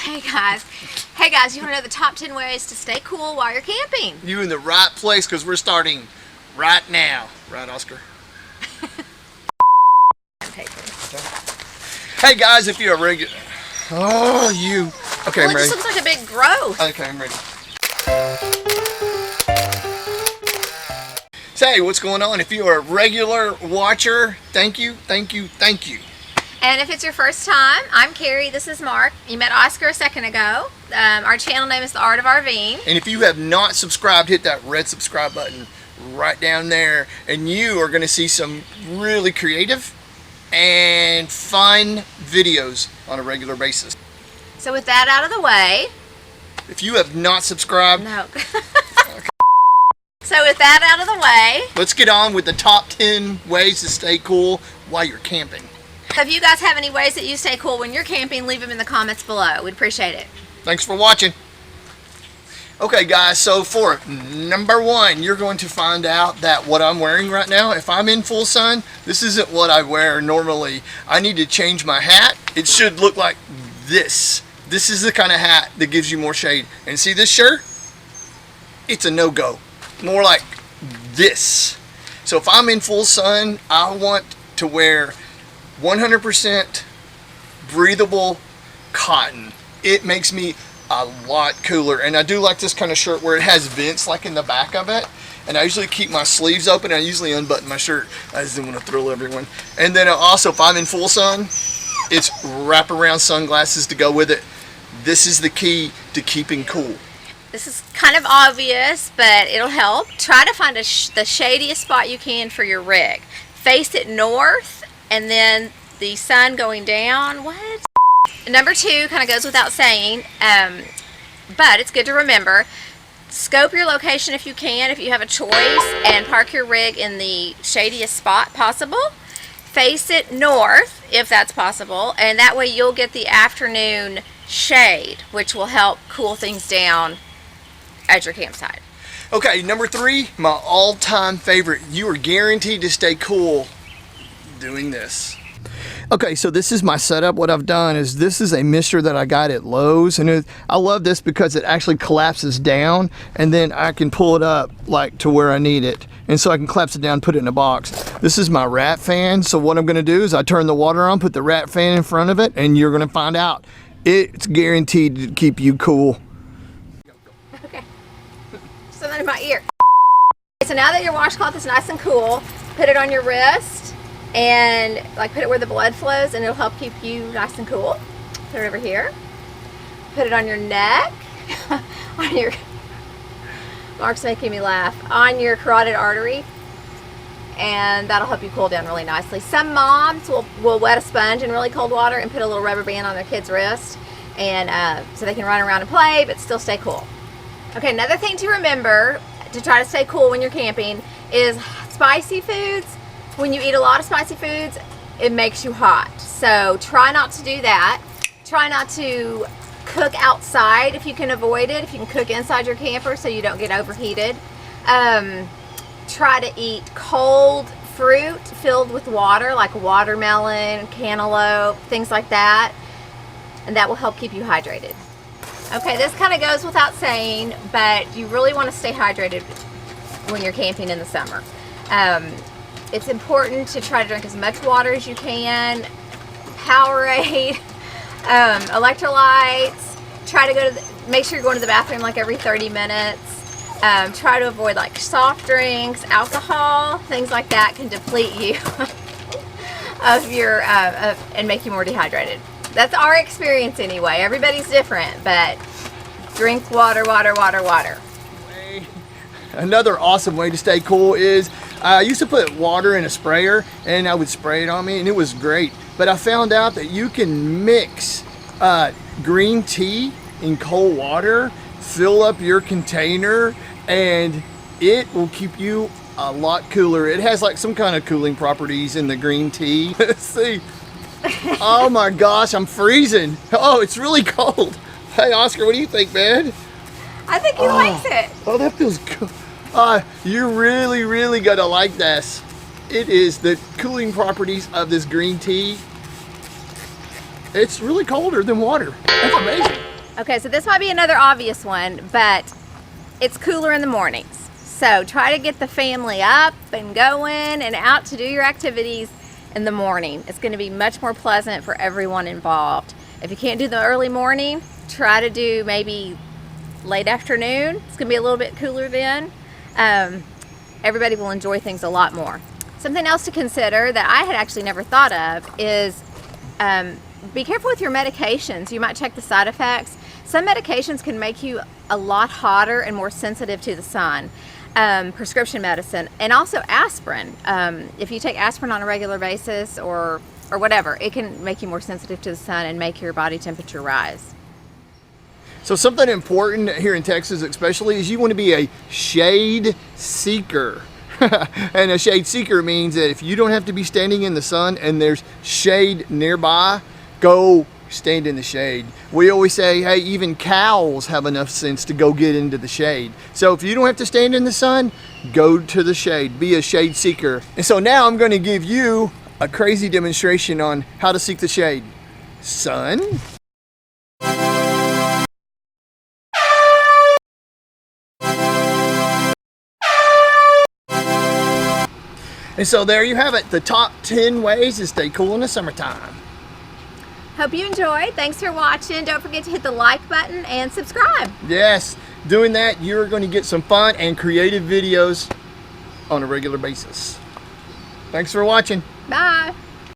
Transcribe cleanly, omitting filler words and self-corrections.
Hey guys, you want to know the top 10 ways to stay cool while you're camping? You in the right place because we're starting right now. Right, Oscar? Okay. Hey guys, if you're a regular... Oh, you... Okay, Well, I'm it ready. just looks like a big growth. Okay, I'm ready. Say, what's going on? If you are a regular watcher, thank you, thank you, thank you. And if it's your first time, I'm Carrie, this is Mark. You met Oscar a second ago. Our channel name is The Art of RVing. And if you have not subscribed, hit that red subscribe button right down there. And you are going to see some really creative and fun videos on a regular basis. So with that out of the way... If you have not subscribed... No. So with that out of the way... Let's get on with the top 10 ways to stay cool while you're camping. So if you guys have any ways that you stay cool when you're camping, leave them in the comments below. We'd appreciate it. Thanks for watching. Okay guys, so for number one, you're going to find out that what I'm wearing right now, if I'm in full sun, this isn't what I wear normally. I need to change my hat. It should look like this. This is the kind of hat that gives you more shade. And see this shirt? It's a no-go. More like this. So if I'm in full sun, I want to wear 100% breathable cotton. It makes me a lot cooler, and I do like this kind of shirt where it has vents like in the back of it, and I usually keep my sleeves open. I usually unbutton my shirt. I just didn't want to thrill everyone. And then also if I'm in full sun, it's wraparound sunglasses to go with it. This is the key to keeping cool. This is kind of obvious, but it'll help. Try to find the shadiest spot you can for your rig. Face it north, and then the sun going down. What? Number two kind of goes without saying, but it's good to remember. Scope your location if you can, if you have a choice, and park your rig in the shadiest spot possible. Face it north if that's possible, and that way you'll get the afternoon shade, which will help cool things down at your campsite. Okay, number three, my all-time favorite. You are guaranteed to stay cool doing this. Okay, so this is my setup. What I've done is this is a mister that I got at Lowe's, and I love this because it actually collapses down, and then I can pull it up like to where I need it, and so I can collapse it down, put it in a box. This is my rat fan. So what I'm going to do is I turn the water on, put the rat fan in front of it, and you're going to find out it's guaranteed to keep you cool. Okay, something in my ear. So now that your washcloth is nice and cool, put it on your wrist and like put it where the blood flows, and it'll help keep you nice and cool. Put it over here. Put it on your neck, on your, Mark's making me laugh, on your carotid artery, and that'll help you cool down really nicely. Some moms will wet a sponge in really cold water and put a little rubber band on their kid's wrist, and so they can run around and play but still stay cool. Okay, another thing to remember to try to stay cool when you're camping is spicy foods. When you eat a lot of spicy foods, it makes you hot. So try not to do that. Try not to cook outside if you can avoid it. If you can cook inside your camper so you don't get overheated. Try to eat cold fruit filled with water, like watermelon, cantaloupe, things like that. And that will help keep you hydrated. Okay, this kind of goes without saying, but you really want to stay hydrated when you're camping in the summer. It's important to try to drink as much water as you can, Powerade, electrolytes. Try to make sure you're going to the bathroom like every 30 minutes. Try to avoid like soft drinks, alcohol, things like that can deplete you of your and make you more dehydrated. That's our experience anyway. Everybody's different, but drink water, water, water, water. Another awesome way to stay cool is I used to put water in a sprayer and I would spray it on me, and it was great. But I found out that you can mix green tea in cold water, fill up your container, and it will keep you a lot cooler. It has like some kind of cooling properties in the green tea. Let's see. Oh my gosh, I'm freezing. Oh, it's really cold. Hey Oscar, what do you think, man? I think he likes it. Oh, that feels good. You're really gonna like this. It is the cooling properties of this green tea. It's really colder than water. That's amazing. Okay, so this might be another obvious one, but it's cooler in the mornings. So try to get the family up and going and out to do your activities in the morning. It's going to be much more pleasant for everyone involved. If you can't do the early morning, try to do maybe late afternoon. It's going to be a little bit cooler then. Everybody will enjoy things a lot more. Something else to consider that I had actually never thought of is be careful with your medications. You might check the side effects. Some medications can make you a lot hotter and more sensitive to the sun. Prescription medicine and also aspirin. If you take aspirin on a regular basis or whatever, it can make you more sensitive to the sun and make your body temperature rise. So something important here in Texas especially is you want to be a shade seeker. And a shade seeker means that if you don't have to be standing in the sun and there's shade nearby, go stand in the shade. We always say, hey, even cows have enough sense to go get into the shade. So if you don't have to stand in the sun, go to the shade, be a shade seeker. And so now I'm going to give you a crazy demonstration on how to seek the shade. Sun. And so there you have it, the top 10 ways to stay cool in the summertime. Hope you enjoyed. Thanks for watching. Don't forget to hit the like button and subscribe. Yes, doing that, you're going to get some fun and creative videos on a regular basis. Thanks for watching. Bye.